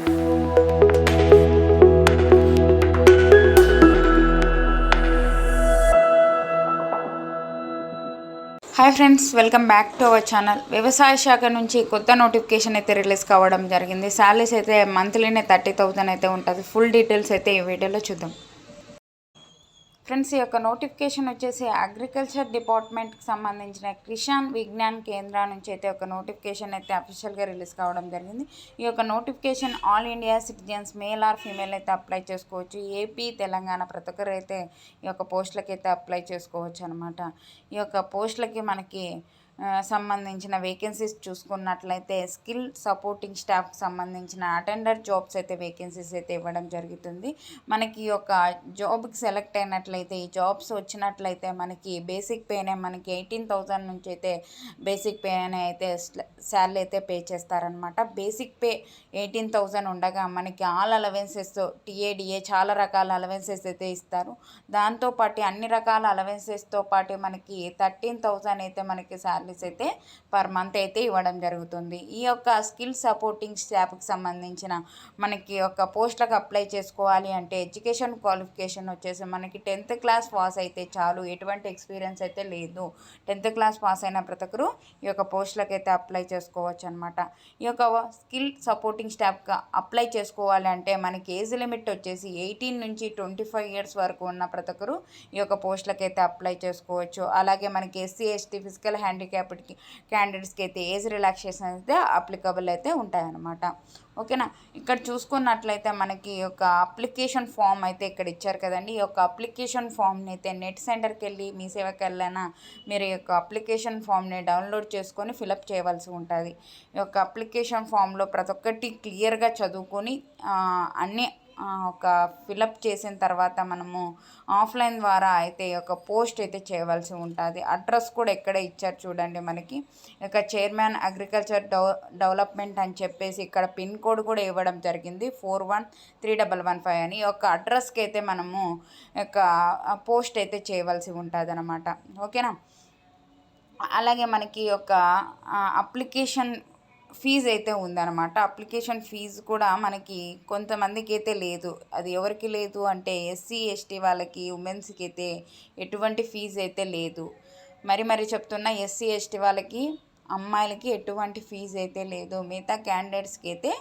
Hi friends, welcome back to our channel. వ్యవసాయ శాఖ నుంచి కొత్త నోటిఫికేషన్ అయితే రిలీజ్ కావడం జరిగింది. శాలరీస్ అయితే మంత్లీనే 30,000 అయితే ఉంటుంది. ఫుల్ డీటెయిల్స్ అయితే ఈ వీడియోలో చూద్దాం. ఫ్రెండ్స్, ఈ యొక్క నోటిఫికేషన్ వచ్చేసి అగ్రికల్చర్ డిపార్ట్మెంట్కి సంబంధించిన కిసాన్ విజ్ఞాన్ కేంద్ర నుంచి అయితే ఒక నోటిఫికేషన్ అయితే అఫీషియల్గా రిలీజ్ కావడం జరిగింది. ఈ యొక్క notification all India citizens male or female అయితే అప్లై చేసుకోవచ్చు. ఏపీ, తెలంగాణ ప్రతి ఒక్కరు అయితే ఈ యొక్క పోస్టులకి అయితే అప్లై చేసుకోవచ్చు అనమాట. ఈ యొక్క పోస్టులకి మనకి సంబంధించిన వేకెన్సీస్ చూసుకున్నట్లయితే స్కిల్ సపోర్టింగ్ స్టాఫ్కి సంబంధించిన అటెండర్ జాబ్స్ అయితే వేకెన్సీస్ అయితే ఇవ్వడం జరుగుతుంది. మనకి ఒక జాబ్కి సెలెక్ట్ అయినట్లయితే, ఈ జాబ్స్ వచ్చినట్లయితే మనకి బేసిక్ పేనే మనకి 18,000 నుంచి అయితే బేసిక్ పే అనే అయితే శాలరీ అయితే పే చేస్తారనమాట. బేసిక్ పే 18,000 ఉండగా మనకి ఆల్ అలవెన్సెస్, టీఏడిఏ చాలా రకాల అలవెన్సెస్ అయితే ఇస్తారు. దాంతోపాటు అన్ని రకాల అలవెన్సెస్తో పాటు మనకి 13,000 అయితే మనకి శాలరీస్ అయితే పర్ మంత్ అయితే ఇవ్వడం జరుగుతుంది. ఈ యొక్క స్కిల్ సపోర్టింగ్ స్టాఫ్కి సంబంధించిన మనకి ఒక పోస్టులకు అప్లై చేసుకోవాలి అంటే ఎడ్యుకేషన్ క్వాలిఫికేషన్ వచ్చేసి మనకి 10th క్లాస్ పాస్ అయితే చాలు. ఎటువంటి ఎక్స్పీరియన్స్ అయితే లేదు. 10th క్లాస్ పాస్ అయిన ప్రతి ఒక్కరు ఈ యొక్క పోస్టులకు అయితే అప్లై చేసుకోవచ్చు అనమాట. ఈ యొక్క స్కిల్ సపోర్టింగ్ స్టాఫ్గా అప్లై చేసుకోవాలి అంటే మనకి ఏజ్ లిమిట్ వచ్చేసి 18 నుంచి 25 ఇయర్స్ వరకు ఉన్న ప్రతి ఒక్కరు ఈ యొక్క పోస్టులకు అయితే అప్లై చేసుకోవచ్చు. అలాగే మనకి ఎస్సీ, ఎస్టీ, ఫిజికల్ హ్యాండిక్యాప్డ్ క్యాండిడేట్స్కి అయితే ఏజ్ రిలాక్సేషన్ అయితే అప్లికబుల్ అయితే ఉంటాయన్నమాట. ఓకేనా. ఇక్కడ చూసుకున్నట్లయితే మనకి ఈ యొక్క అప్లికేషన్ ఫామ్ అయితే ఇక్కడ ఇచ్చారు కదండి. ఈ యొక్క అప్లికేషన్ ఫామ్ని అయితే నెట్ సెంటర్కి వెళ్ళి మీ సేవకి వెళ్ళినా మీరు ఈ యొక్క అప్లికేషన్ ఫామ్ని డౌన్లోడ్ చేసుకొని ఫిలప్ చేయవలసి ఉంటుంది. ఈ యొక్క అప్లికేషన్ ఫామ్లో ప్రతి ఒక్కటి క్లియర్గా చదువుకొని అన్నీ ఒక ఫిలప్ చేసిన తర్వాత మనము ఆఫ్లైన్ ద్వారా అయితే ఒక పోస్ట్ అయితే చేయవలసి ఉంటుంది. అడ్రస్ కూడా ఎక్కడ ఇచ్చారు చూడండి. మనకి ఇక చైర్మన్ అగ్రికల్చర్ డెవలప్మెంట్ అని చెప్పేసి ఇక్కడ పిన్ కోడ్ కూడా ఇవ్వడం జరిగింది 413115 అని. ఈ యొక్క అడ్రస్కి అయితే మనము యొక్క పోస్ట్ అయితే చేయవలసి ఉంటుంది అనమాట. ఓకేనా. అలాగే మనకి ఒక అప్లికేషన్ ఫీజు అయితే ఉందన్నమాట. అప్లికేషన్ ఫీజు కూడా మనకి కొంతమందికి అయితే లేదు. అది ఎవరికి లేదు అంటే ఎస్సీ, ఎస్టీ వాళ్ళకి, ఉమెన్స్కి అయితే ఎటువంటి ఫీజు అయితే లేదు. మరి చెప్తున్నా, ఎస్సీ, ఎస్టీ వాళ్ళకి, అమ్మాయిలకి ఎటువంటి ఫీజు అయితే లేదు. మిగతా క్యాండిడేట్స్కి అయితే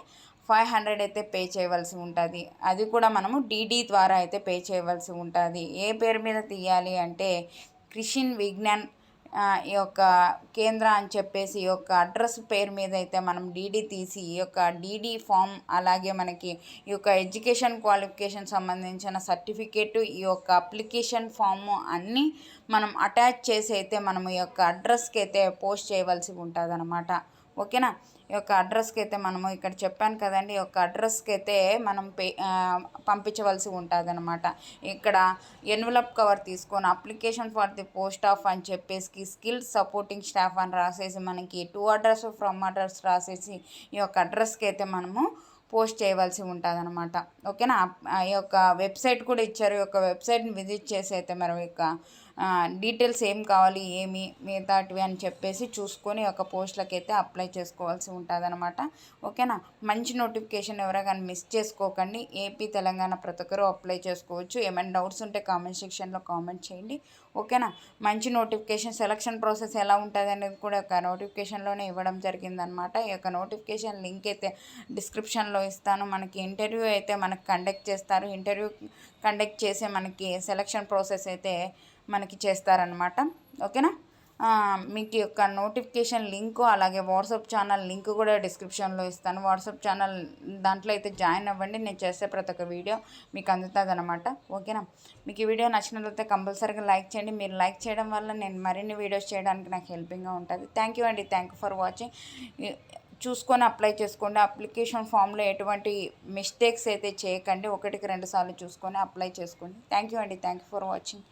500 అయితే పే చేయవలసి ఉంటుంది. అది కూడా మనము డీడీ ద్వారా అయితే పే చేయవలసి ఉంటుంది. ఏ పేరు మీద తీయాలి అంటే కిసాన్ విజ్ఞాన్ ఈ యొక్క కేంద్ర అని చెప్పేసి ఈ యొక్క అడ్రస్ పేరు మీద అయితే మనం డీడీ తీసి ఈ యొక్క డీడీ ఫామ్, అలాగే మనకి ఈ యొక్క ఎడ్యుకేషన్ క్వాలిఫికేషన్ సంబంధించిన సర్టిఫికేటు, ఈ యొక్క అప్లికేషన్ ఫాము అన్నీ మనం అటాచ్ చేసి అయితే మనం ఈ యొక్క అడ్రస్కి అయితే పోస్ట్ చేయవలసి ఉంటుంది అనమాట. ఓకేనా. ఈ యొక్క అడ్రస్కి అయితే మనము ఇక్కడ చెప్పాను కదండి, ఈ యొక్క అడ్రస్కి అయితే మనం పంపించవలసి ఉంటుంది అనమాట. ఇక్కడ ఎన్వలప్ కవర్ తీసుకొని application for the post of అని చెప్పేసి స్కిల్ సపోర్టింగ్ స్టాఫ్ అని రాసేసి మనకి 2 అడ్రస్ ఫ్రమ్ అడ్రస్ రాసేసి ఈ యొక్క అడ్రస్కి అయితే మనము పోస్ట్ చేయవలసి ఉంటుంది అనమాట. ఓకేనా. ఈ యొక్క వెబ్సైట్ కూడా ఇచ్చారు. ఈ యొక్క వెబ్సైట్ని విజిట్ చేసి అయితే మనం యొక్క డీటెయిల్స్ ఏం కావాలి, ఏమి మిగతాటివి అని చెప్పేసి చూసుకొని ఒక పోస్టులకి అయితే అప్లై చేసుకోవాల్సి ఉంటుంది అనమాట. ఓకేనా. మంచి నోటిఫికేషన్ ఎవరైనా మిస్ చేసుకోకండి. ఏపీ, తెలంగాణ ప్రతి ఒక్కరు అప్లై చేసుకోవచ్చు. ఏమైనా డౌట్స్ ఉంటే కామెంట్ సెక్షన్లో కామెంట్ చేయండి. ఓకేనా. మంచి నోటిఫికేషన్, సెలక్షన్ ప్రాసెస్ ఎలా ఉంటుంది అనేది కూడా ఒక నోటిఫికేషన్లోనే ఇవ్వడం జరిగిందనమాట. ఈ యొక్క నోటిఫికేషన్ లింక్ అయితే డిస్క్రిప్షన్లో ఇస్తాను. మనకి ఇంటర్వ్యూ అయితే మనకి కండక్ట్ చేస్తారు. ఇంటర్వ్యూ కండక్ట్ చేసి మనకి సెలక్షన్ ప్రాసెస్ అయితే మనకి చేస్తారనమాట. ఓకేనా. మీకు యొక్క నోటిఫికేషన్ లింకు అలాగే వాట్సాప్ ఛానల్ లింక్ కూడా డిస్క్రిప్షన్లో ఇస్తాను. వాట్సాప్ ఛానల్ దాంట్లో అయితే జాయిన్ అవ్వండి. నేను చేసే ప్రతి ఒక్క వీడియో మీకు అందుతుంది అనమాట. ఓకేనా. మీకు ఈ వీడియో నచ్చినట్లయితే కంపల్సరీగా లైక్ చేయండి. మీరు లైక్ చేయడం వల్ల నేను మరిన్ని వీడియోస్ చేయడానికి నాకు హెల్పింగ్గా ఉంటుంది. థ్యాంక్ యూ అండి. Thank you for watching. చూసుకొని అప్లై చేసుకోండి. అప్లికేషన్ ఫామ్లో ఎటువంటి మిస్టేక్స్ అయితే చేయకండి. 1కి 2 సార్లు చూసుకొని అప్లై చేసుకోండి. థ్యాంక్ యూ అండి. Thank you for watching.